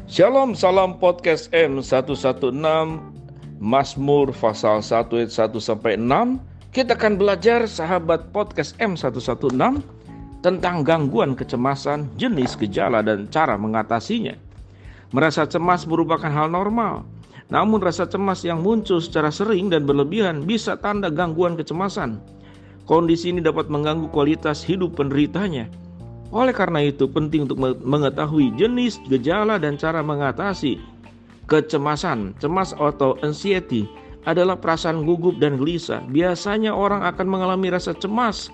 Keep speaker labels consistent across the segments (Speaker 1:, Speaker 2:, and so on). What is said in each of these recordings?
Speaker 1: Shalom, salam podcast M116 Mazmur pasal 1 ayat 1 sampai 6. Kita akan belajar sahabat podcast M116 tentang gangguan kecemasan, jenis, gejala, dan cara mengatasinya. Merasa cemas merupakan hal normal. Namun rasa cemas yang muncul secara sering dan berlebihan bisa tanda gangguan kecemasan. Kondisi ini dapat mengganggu kualitas hidup penderitanya. Oleh karena itu penting untuk mengetahui jenis, gejala, dan cara mengatasi kecemasan. Cemas atau anxiety adalah perasaan gugup dan gelisah. Biasanya orang akan mengalami rasa cemas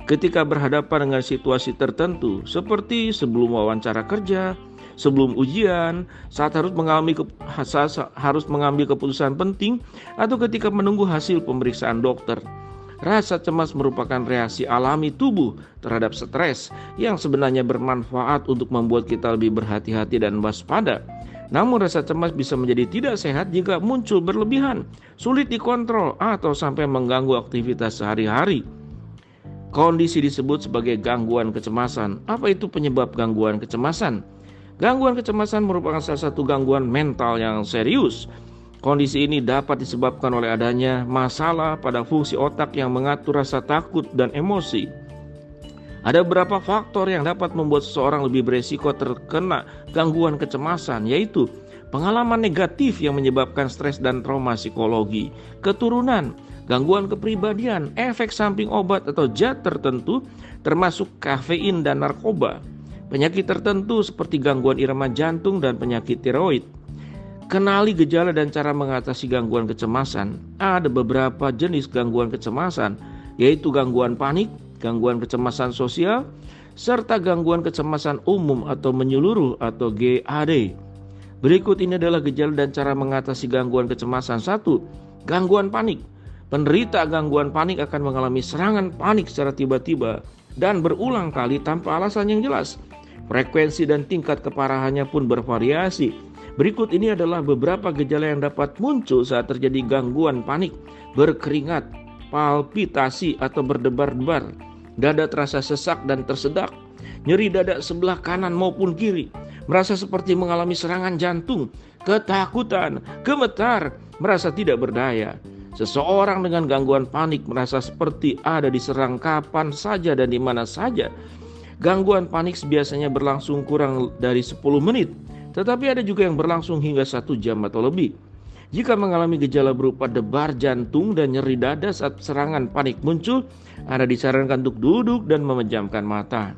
Speaker 1: ketika berhadapan dengan situasi tertentu, seperti sebelum wawancara kerja, sebelum ujian, saat harus mengambil keputusan penting, atau ketika menunggu hasil pemeriksaan dokter. Rasa cemas merupakan reaksi alami tubuh terhadap stres yang sebenarnya bermanfaat untuk membuat kita lebih berhati-hati dan waspada. Namun rasa cemas bisa menjadi tidak sehat jika muncul berlebihan, sulit dikontrol, atau sampai mengganggu aktivitas sehari-hari. Kondisi disebut sebagai gangguan kecemasan. Apa itu penyebab gangguan kecemasan? Gangguan kecemasan merupakan salah satu gangguan mental yang serius. Kondisi ini dapat disebabkan oleh adanya masalah pada fungsi otak yang mengatur rasa takut dan emosi. Ada beberapa faktor yang dapat membuat seseorang lebih beresiko terkena gangguan kecemasan, yaitu pengalaman negatif yang menyebabkan stres dan trauma psikologi, keturunan, gangguan kepribadian, efek samping obat atau zat tertentu termasuk kafein dan narkoba, penyakit tertentu seperti gangguan irama jantung dan penyakit tiroid. Kenali gejala dan cara mengatasi gangguan kecemasan. Ada beberapa jenis gangguan kecemasan, yaitu gangguan panik, gangguan kecemasan sosial, serta gangguan kecemasan umum atau menyeluruh atau GAD. Berikut ini adalah gejala dan cara mengatasi gangguan kecemasan. 1. Gangguan panik. Penderita gangguan panik akan mengalami serangan panik secara tiba-tiba dan berulang kali tanpa alasan yang jelas. Frekuensi dan tingkat keparahannya pun bervariasi. Berikut ini adalah beberapa gejala yang dapat muncul saat terjadi gangguan panik: berkeringat, palpitasi atau berdebar-debar, dada terasa sesak dan tersedak, nyeri dada sebelah kanan maupun kiri, merasa seperti mengalami serangan jantung, ketakutan, gemetar, merasa tidak berdaya. Seseorang dengan gangguan panik merasa seperti ada diserang kapan saja dan di mana saja. Gangguan panik biasanya berlangsung kurang dari 10 menit. Tetapi ada juga yang berlangsung hingga 1 jam atau lebih. Jika mengalami gejala berupa debar jantung dan nyeri dada saat serangan panik muncul, Anda disarankan untuk duduk dan memejamkan mata.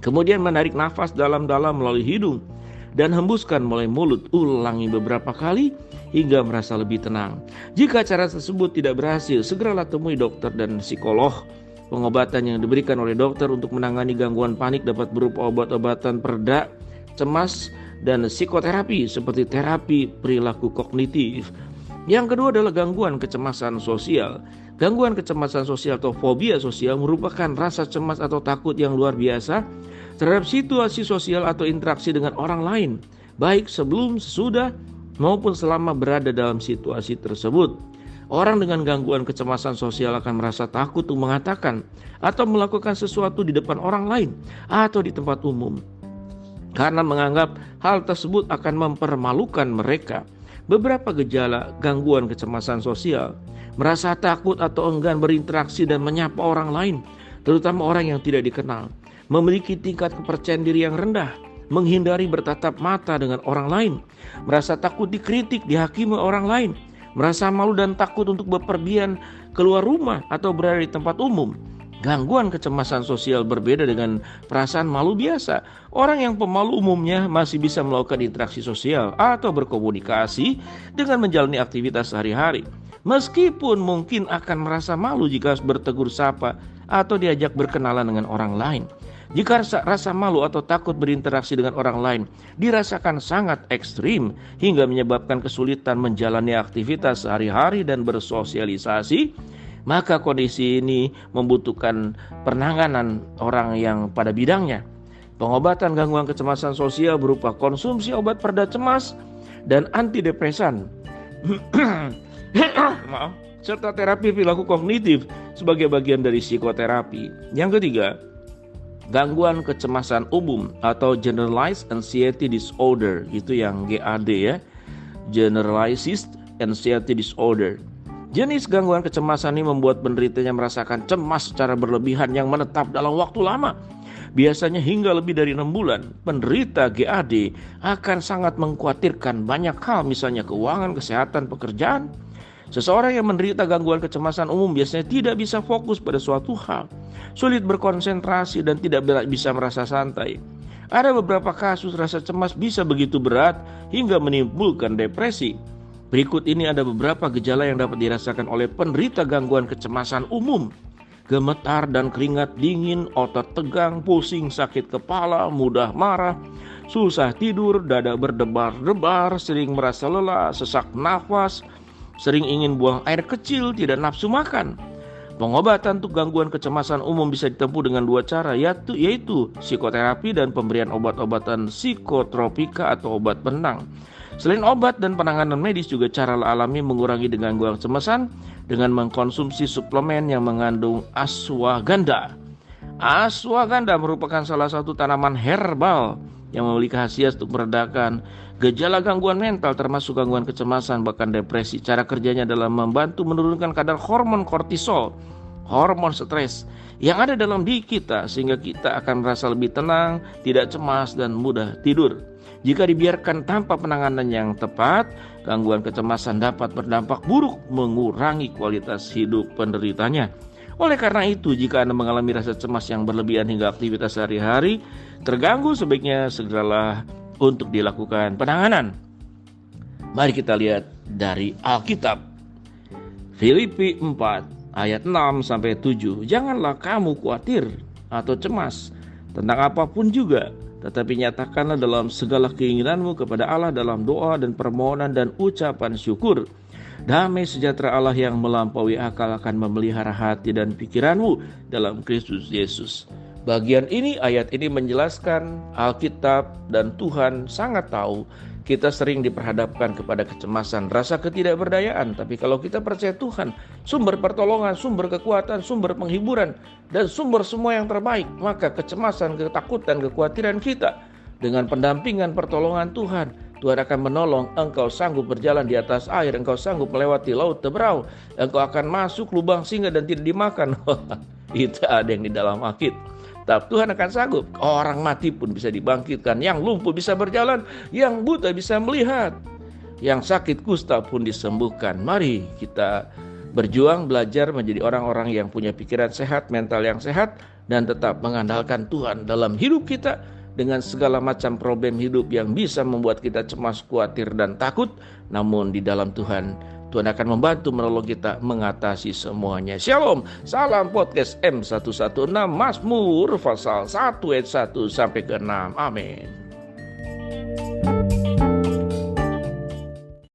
Speaker 1: Kemudian menarik nafas dalam-dalam melalui hidung dan hembuskan melalui mulut. Ulangi beberapa kali hingga merasa lebih tenang. Jika cara tersebut tidak berhasil, segeralah temui dokter dan psikolog. Pengobatan yang diberikan oleh dokter untuk menangani gangguan panik dapat berupa obat-obatan pereda cemas dan psikoterapi seperti terapi perilaku kognitif. Yang kedua adalah gangguan kecemasan sosial. Gangguan kecemasan sosial atau fobia sosial merupakan rasa cemas atau takut yang luar biasa terhadap situasi sosial atau interaksi dengan orang lain, baik sebelum, sesudah, maupun selama berada dalam situasi tersebut. Orang dengan gangguan kecemasan sosial akan merasa takut untuk mengatakan atau melakukan sesuatu di depan orang lain atau di tempat umum, karena menganggap hal tersebut akan mempermalukan mereka. Beberapa gejala gangguan kecemasan sosial: merasa takut atau enggan berinteraksi dan menyapa orang lain, terutama orang yang tidak dikenal, memiliki tingkat kepercayaan diri yang rendah, menghindari bertatap mata dengan orang lain, merasa takut dikritik, dihakimi orang lain, merasa malu dan takut untuk bepergian keluar rumah atau berada di tempat umum. Gangguan kecemasan sosial berbeda dengan perasaan malu biasa. Orang yang pemalu umumnya masih bisa melakukan interaksi sosial atau berkomunikasi dengan menjalani aktivitas sehari-hari, meskipun mungkin akan merasa malu jika harus bertegur sapa atau diajak berkenalan dengan orang lain. Jika rasa malu atau takut berinteraksi dengan orang lain dirasakan sangat ekstrim hingga menyebabkan kesulitan menjalani aktivitas sehari-hari dan bersosialisasi, maka kondisi ini membutuhkan penanganan orang yang pada bidangnya. Pengobatan gangguan kecemasan sosial berupa konsumsi obat pereda cemas dan antidepresan serta terapi perilaku kognitif sebagai bagian dari psikoterapi. Yang ketiga, Gangguan kecemasan umum atau Generalized Anxiety Disorder, itu yang GAD ya. Generalized Anxiety Disorder. Jenis gangguan kecemasan ini membuat penderitanya merasakan cemas secara berlebihan yang menetap dalam waktu lama. Biasanya hingga lebih dari 6 bulan. Penderita GAD akan sangat mengkhawatirkan banyak hal, misalnya keuangan, kesehatan, pekerjaan. Seseorang yang menderita gangguan kecemasan umum biasanya tidak bisa fokus pada suatu hal, sulit berkonsentrasi, dan tidak bisa merasa santai. Ada beberapa kasus rasa cemas bisa begitu berat hingga menimbulkan depresi. Berikut ini ada beberapa gejala yang dapat dirasakan oleh penderita gangguan kecemasan umum. Gemetar dan keringat dingin, otot tegang, pusing, sakit kepala, mudah marah, susah tidur, dada berdebar-debar, sering merasa lelah, sesak nafas, sering ingin buang air kecil, tidak nafsu makan. Pengobatan untuk gangguan kecemasan umum bisa ditempuh dengan 2 cara, yaitu psikoterapi dan pemberian obat-obatan psikotropika atau obat penenang. Selain obat dan penanganan medis, juga cara alami mengurangi gangguan kecemasan dengan mengkonsumsi suplemen yang mengandung ashwagandha. Ashwagandha merupakan salah satu tanaman herbal yang memiliki khasiat untuk meredakan gejala gangguan mental termasuk gangguan kecemasan bahkan depresi. Cara kerjanya adalah membantu menurunkan kadar hormon kortisol, hormon stres yang ada dalam diri kita, sehingga kita akan merasa lebih tenang, tidak cemas, dan mudah tidur. Jika dibiarkan tanpa penanganan yang tepat, gangguan kecemasan dapat berdampak buruk, mengurangi kualitas hidup penderitanya. Oleh karena itu, jika Anda mengalami rasa cemas yang berlebihan hingga aktivitas sehari-hari terganggu, sebaiknya segeralah untuk dilakukan penanganan. Mari kita lihat dari Alkitab. Filipi 4 ayat 6-7. Janganlah kamu khawatir atau cemas tentang apapun juga, tetapi nyatakanlah dalam segala keinginanmu kepada Allah dalam doa dan permohonan dan ucapan syukur. Damai sejahtera Allah yang melampaui akal akan memelihara hati dan pikiranmu dalam Kristus Yesus. Bagian ini, ayat ini menjelaskan Alkitab dan Tuhan sangat tahu kita sering diperhadapkan kepada kecemasan, rasa ketidakberdayaan. Tapi kalau kita percaya Tuhan, sumber pertolongan, sumber kekuatan, sumber penghiburan, dan sumber semua yang terbaik, maka kecemasan, ketakutan, kekhawatiran kita dengan pendampingan pertolongan Tuhan, Tuhan akan menolong. Engkau sanggup berjalan di atas air, engkau sanggup melewati laut Teberau, engkau akan masuk lubang singa dan tidak dimakan. Itu ada yang di dalam Alkitab. Tuhan akan sanggup. Orang mati pun bisa dibangkitkan, yang lumpuh bisa berjalan, yang buta bisa melihat, yang sakit kusta pun disembuhkan. Mari kita berjuang belajar menjadi orang-orang yang punya pikiran sehat, mental yang sehat, dan tetap mengandalkan Tuhan dalam hidup kita dengan segala macam problem hidup yang bisa membuat kita cemas, khawatir, dan takut. Namun di dalam Tuhan akan membantu menolong kita mengatasi semuanya. Shalom, salam podcast M116 Mazmur pasal 1 ayat 1-6. Amin.